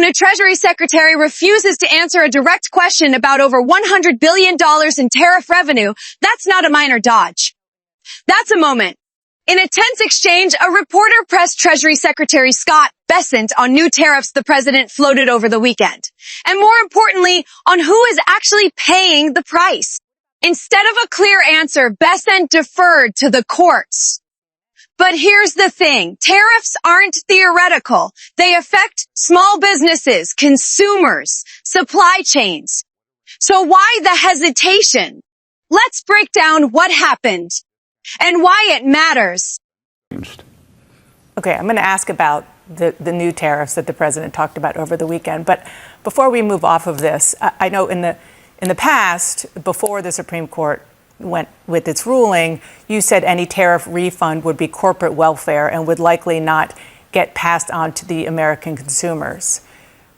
when a Treasury Secretary refuses to answer a direct question about over $100 billion in tariff revenue, that's not a minor dodge. That's a moment. In a tense exchange, a reporter pressed Treasury Secretary Scott Bessent on new tariffs the president floated over the weekend. And more importantly, on who is actually paying the price. Instead of a clear answer, Bessent deferred to the courts. But here's the thing. Tariffs aren't theoretical. They affect small businesses, consumers, supply chains. So why the hesitation? Let's break down what happened and why it matters. Okay, I'm going to ask about the new tariffs that the president talked about over the weekend. But before we move off of this, I know in the past, before the Supreme Court went with its ruling, you said any tariff refund would be corporate welfare and would likely not get passed on to the American consumers.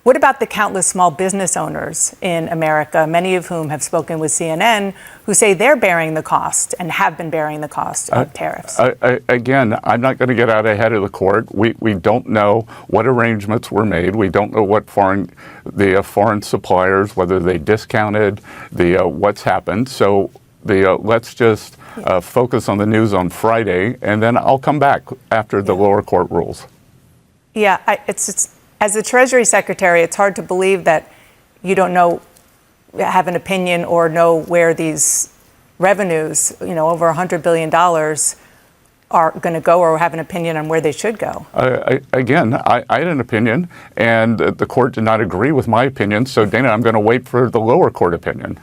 What about the countless small business owners in America, many of whom have spoken with CNN, who say they're bearing the cost and have been bearing the cost of tariffs? Again, I'm not going to get out ahead of the court. We don't know what arrangements were made. We don't know what foreign suppliers, whether they discounted what's happened. So let's just focus on the news on Friday, and then I'll come back after the lower court rules. Yeah, as the Treasury Secretary, it's hard to believe that you don't have an opinion or know where these revenues, over $100 billion are going to go, or have an opinion on where they should go. I had an opinion, and the court did not agree with my opinion. So, Dana, I'm going to wait for the lower court opinion.